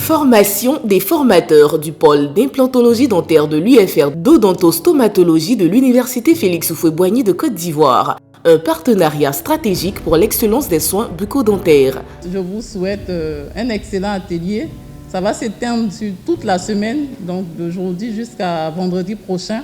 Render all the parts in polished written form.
Formation des formateurs du pôle d'implantologie dentaire de l'UFR d'odontostomatologie de l'Université Félix Houphouët-Boigny de Côte d'Ivoire. Un partenariat stratégique pour l'excellence des soins bucco-dentaires. Je vous souhaite un excellent atelier. Ça va s'étendre sur toute la semaine, donc d'aujourd'hui jusqu'à vendredi prochain.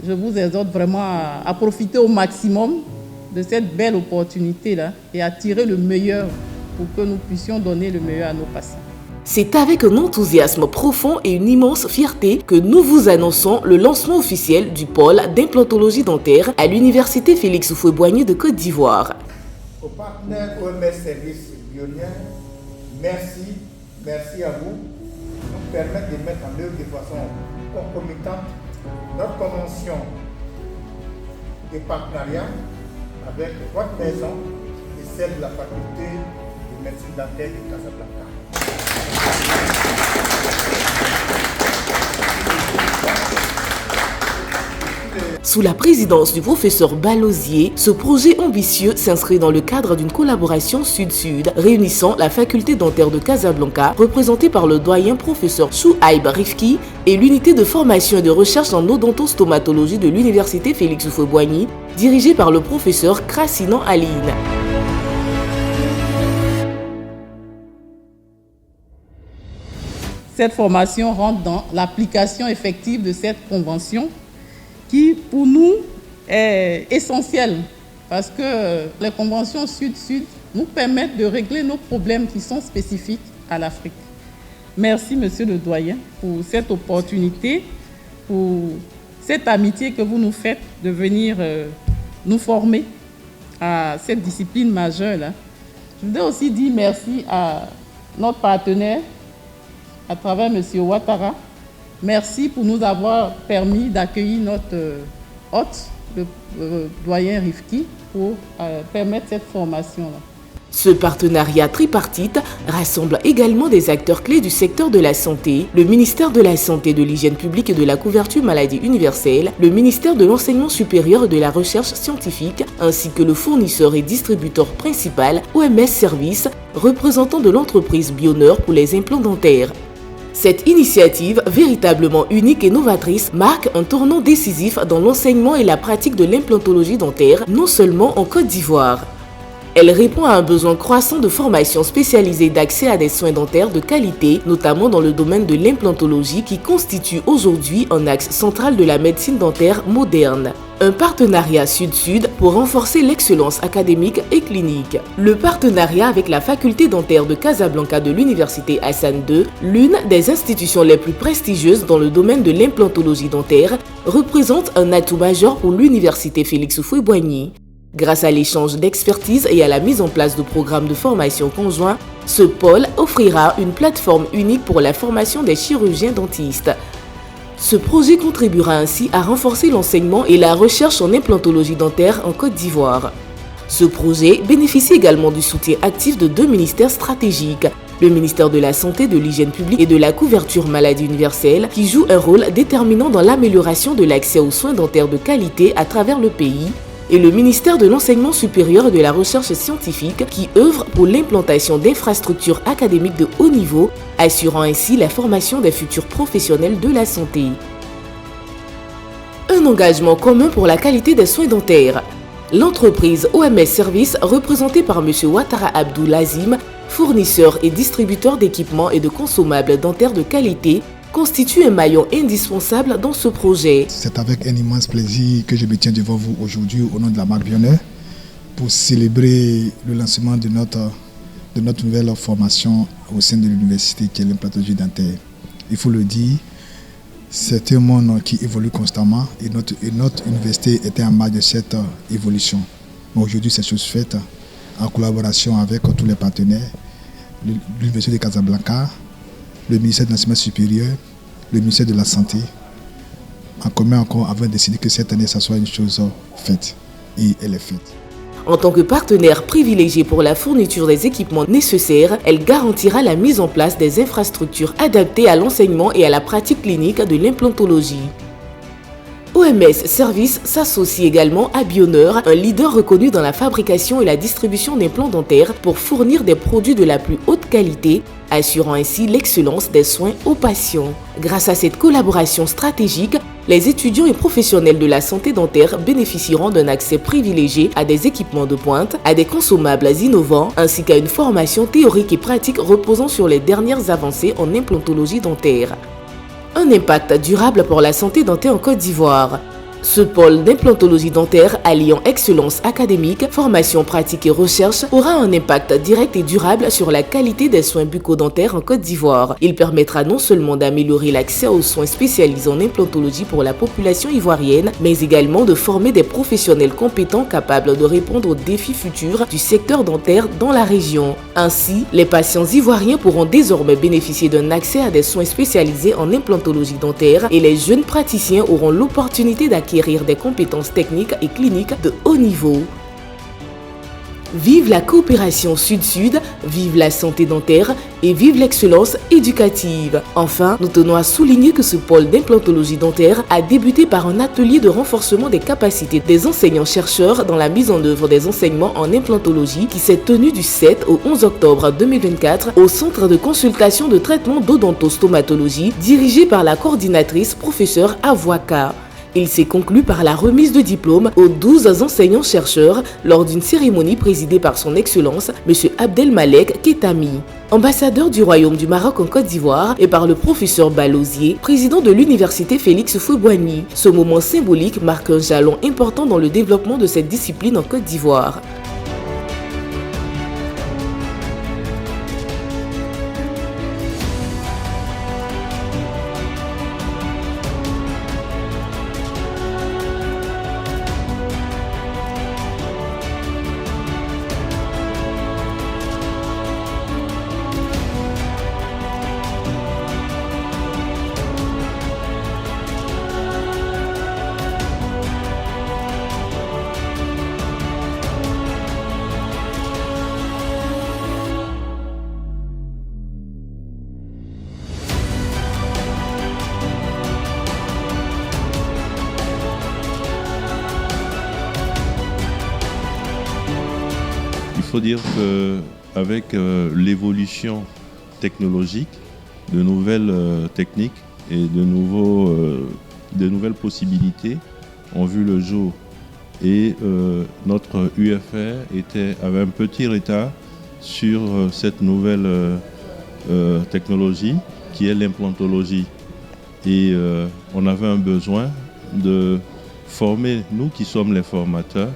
Je vous exhorte vraiment à profiter au maximum de cette belle opportunité-là et à tirer le meilleur pour que nous puissions donner le meilleur à nos patients. C'est avec un enthousiasme profond et une immense fierté que nous vous annonçons le lancement officiel du pôle d'implantologie dentaire à l'Université Félix Houphouët-Boigny de Côte d'Ivoire. Aux partenaires OMS Services Lyonnais, merci à vous de nous permettre de mettre en œuvre de façon concomitante notre convention de partenariat avec votre maison et celle de la faculté de médecine dentaire de Casablanca. Sous la présidence du professeur Balosier, ce projet ambitieux s'inscrit dans le cadre d'une collaboration sud-sud réunissant la faculté dentaire de Casablanca, représentée par le doyen professeur Chouaib Rifki, et l'unité de formation et de recherche en odontostomatologie de l'Université Félix Houphouët-Boigny, dirigée par le professeur Krassinan Aline. Cette formation rentre dans l'application effective de cette convention qui, pour nous, est essentielle parce que les conventions Sud-Sud nous permettent de régler nos problèmes qui sont spécifiques à l'Afrique. Merci, monsieur le doyen, pour cette opportunité, pour cette amitié que vous nous faites de venir nous former à cette discipline majeure-là. Je voudrais aussi dire merci à notre partenaire, à travers M. Ouattara. Merci pour nous avoir permis d'accueillir notre hôte, le doyen Rifki, pour permettre cette formation-là. Ce partenariat tripartite rassemble également des acteurs clés du secteur de la santé, le ministère de la Santé, de l'Hygiène publique et de la couverture maladie universelle, le ministère de l'Enseignement supérieur et de la recherche scientifique, ainsi que le fournisseur et distributeur principal OMS Services, représentant de l'entreprise Bioneur pour les implants dentaires. Cette initiative, véritablement unique et novatrice, marque un tournant décisif dans l'enseignement et la pratique de l'implantologie dentaire, non seulement en Côte d'Ivoire. Elle répond à un besoin croissant de formation spécialisée d'accès à des soins dentaires de qualité, notamment dans le domaine de l'implantologie qui constitue aujourd'hui un axe central de la médecine dentaire moderne. Un partenariat Sud-Sud pour renforcer l'excellence académique et clinique. Le partenariat avec la faculté dentaire de Casablanca de l'Université Hassan II, l'une des institutions les plus prestigieuses dans le domaine de l'implantologie dentaire, représente un atout majeur pour l'Université Félix Houphouët-Boigny. Grâce à l'échange d'expertise et à la mise en place de programmes de formation conjoints, ce pôle offrira une plateforme unique pour la formation des chirurgiens dentistes. Ce projet contribuera ainsi à renforcer l'enseignement et la recherche en implantologie dentaire en Côte d'Ivoire. Ce projet bénéficie également du soutien actif de deux ministères stratégiques, le ministère de la Santé, de l'Hygiène publique et de la couverture maladie universelle, qui joue un rôle déterminant dans l'amélioration de l'accès aux soins dentaires de qualité à travers le pays, et le ministère de l'Enseignement supérieur et de la recherche scientifique qui œuvre pour l'implantation d'infrastructures académiques de haut niveau, assurant ainsi la formation des futurs professionnels de la santé. Un engagement commun pour la qualité des soins dentaires. L'entreprise OMS Services, représentée par M. Ouattara Abdoulazim, fournisseur et distributeur d'équipements et de consommables dentaires de qualité, constitue un maillon indispensable dans ce projet. C'est avec un immense plaisir que je me tiens devant vous aujourd'hui au nom de la marque Bioneur pour célébrer le lancement de notre nouvelle formation au sein de l'université qui est l'implantologie dentaire. Il faut le dire, c'est un monde qui évolue constamment et notre université était en marge de cette évolution. Mais aujourd'hui, c'est chose faite en collaboration avec tous les partenaires, l'université de Casablanca, le ministère de l'Enseignement supérieur, le ministère de la Santé, en commun encore avons décidé que cette année, ça soit une chose faite. Et elle est faite. En tant que partenaire privilégié pour la fourniture des équipements nécessaires, elle garantira la mise en place des infrastructures adaptées à l'enseignement et à la pratique clinique de l'implantologie. OMS Service s'associe également à Bioneur, un leader reconnu dans la fabrication et la distribution d'implants dentaires pour fournir des produits de la plus haute qualité, assurant ainsi l'excellence des soins aux patients. Grâce à cette collaboration stratégique, les étudiants et professionnels de la santé dentaire bénéficieront d'un accès privilégié à des équipements de pointe, à des consommables innovants, ainsi qu'à une formation théorique et pratique reposant sur les dernières avancées en implantologie dentaire. Un impact durable pour la santé dentaire en Côte d'Ivoire. Ce pôle d'implantologie dentaire alliant excellence académique, formation pratique et recherche aura un impact direct et durable sur la qualité des soins bucco-dentaires en Côte d'Ivoire. Il permettra non seulement d'améliorer l'accès aux soins spécialisés en implantologie pour la population ivoirienne, mais également de former des professionnels compétents capables de répondre aux défis futurs du secteur dentaire dans la région. Ainsi, les patients ivoiriens pourront désormais bénéficier d'un accès à des soins spécialisés en implantologie dentaire et les jeunes praticiens auront l'opportunité d'acquérir des compétences techniques et cliniques de haut niveau. Vive la coopération Sud-Sud, vive la santé dentaire et vive l'excellence éducative. Enfin, nous tenons à souligner que ce pôle d'implantologie dentaire a débuté par un atelier de renforcement des capacités des enseignants-chercheurs dans la mise en œuvre des enseignements en implantologie qui s'est tenu du 7 au 11 octobre 2024 au Centre de consultation de traitement d'odontostomatologie dirigé par la coordinatrice professeure Avoaka. Il s'est conclu par la remise de diplôme aux 12 enseignants-chercheurs lors d'une cérémonie présidée par son Excellence, M. Abdelmalek Ketami, ambassadeur du Royaume du Maroc en Côte d'Ivoire, et par le professeur Balosier, président de l'Université Félix Houphouët-Boigny. Ce moment symbolique marque un jalon important dans le développement de cette discipline en Côte d'Ivoire. Il faut dire qu'avec l'évolution technologique, de nouvelles techniques et de nouvelles possibilités ont vu le jour. Et notre UFR avait un petit retard sur cette nouvelle technologie qui est l'implantologie. Et on avait un besoin de former, nous qui sommes les formateurs,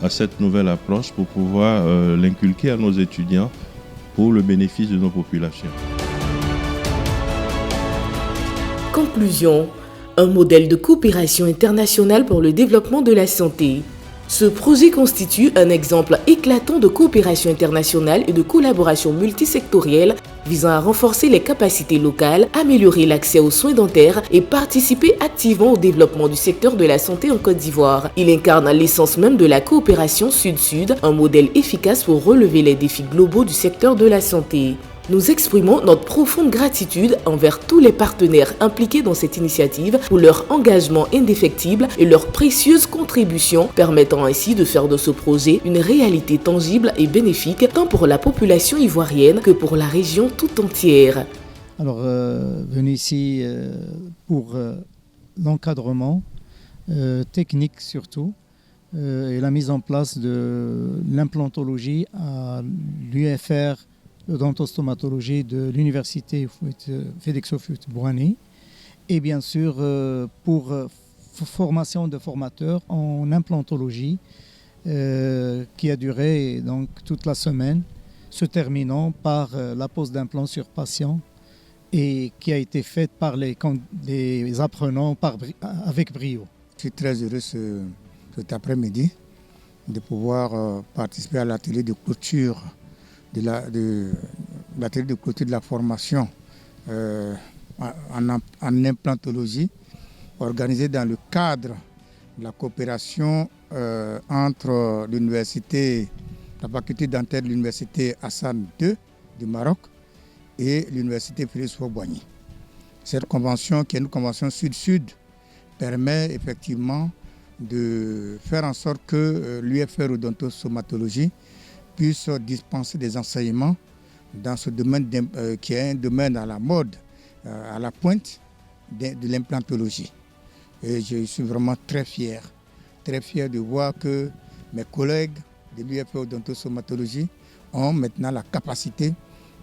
à cette nouvelle approche pour pouvoir l'inculquer à nos étudiants pour le bénéfice de nos populations. Conclusion. Un modèle de coopération internationale pour le développement de la santé. Ce projet constitue un exemple éclatant de coopération internationale et de collaboration multisectorielle visant à renforcer les capacités locales, améliorer l'accès aux soins dentaires et participer activement au développement du secteur de la santé en Côte d'Ivoire. Il incarne l'essence même de la coopération Sud-Sud, un modèle efficace pour relever les défis globaux du secteur de la santé. Nous exprimons notre profonde gratitude envers tous les partenaires impliqués dans cette initiative pour leur engagement indéfectible et leur précieuse contribution, permettant ainsi de faire de ce projet une réalité tangible et bénéfique tant pour la population ivoirienne que pour la région tout entière. Alors, venu ici pour l'encadrement technique surtout et la mise en place de l'implantologie à l'UFR d'odontostomatologie de l'Université Félix Houphouët-Boigny et bien sûr pour formation de formateurs en implantologie qui a duré donc toute la semaine, se terminant par la pose d'implants sur patient et qui a été faite par les apprenants avec brio. Je suis très heureux cet après-midi de pouvoir participer à l'atelier de clôture de la formation en implantologie organisée dans le cadre de la coopération entre la faculté dentaire de l'université Hassan II du Maroc et l'université Félix Houphouët-Boigny. Cette convention qui est une convention Sud-Sud permet effectivement de faire en sorte que l'UFR odontostomatologie puisse dispenser des enseignements dans ce domaine qui est un domaine à la mode, à la pointe de l'implantologie. Et je suis vraiment très fier de voir que mes collègues de l'UFR odontostomatologie ont maintenant la capacité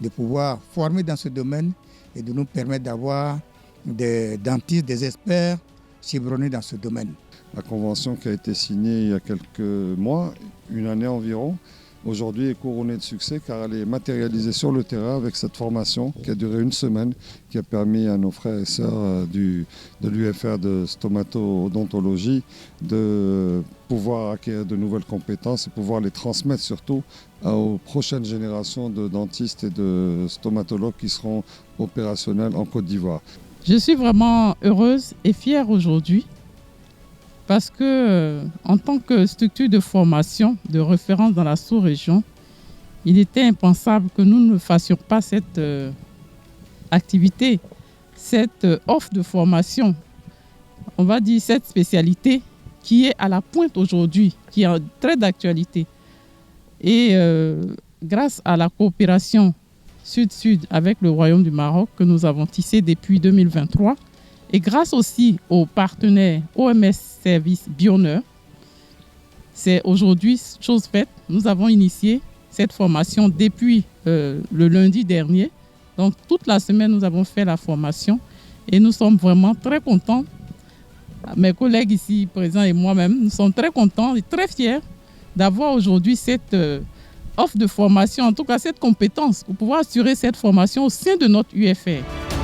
de pouvoir former dans ce domaine et de nous permettre d'avoir des dentistes, des experts chevronnés dans ce domaine. La convention qui a été signée il y a quelques mois, une année environ, aujourd'hui est couronnée de succès car elle est matérialisée sur le terrain avec cette formation qui a duré une semaine, qui a permis à nos frères et sœurs de l'UFR de stomato-odontologie de pouvoir acquérir de nouvelles compétences et pouvoir les transmettre surtout aux prochaines générations de dentistes et de stomatologues qui seront opérationnels en Côte d'Ivoire. Je suis vraiment heureuse et fière aujourd'hui parce que, en tant que structure de formation, de référence dans la sous-région, il était impensable que nous ne fassions pas cette activité, cette offre de formation, on va dire cette spécialité qui est à la pointe aujourd'hui, qui est très d'actualité. Et grâce à la coopération Sud-Sud avec le Royaume du Maroc que nous avons tissé depuis 2023, et grâce aussi aux partenaires OMS Service Bioneur, c'est aujourd'hui chose faite. Nous avons initié cette formation depuis le lundi dernier. Donc toute la semaine, nous avons fait la formation et nous sommes vraiment très contents. Mes collègues ici présents et moi-même, nous sommes très contents et très fiers d'avoir aujourd'hui cette offre de formation, en tout cas cette compétence pour pouvoir assurer cette formation au sein de notre UFR.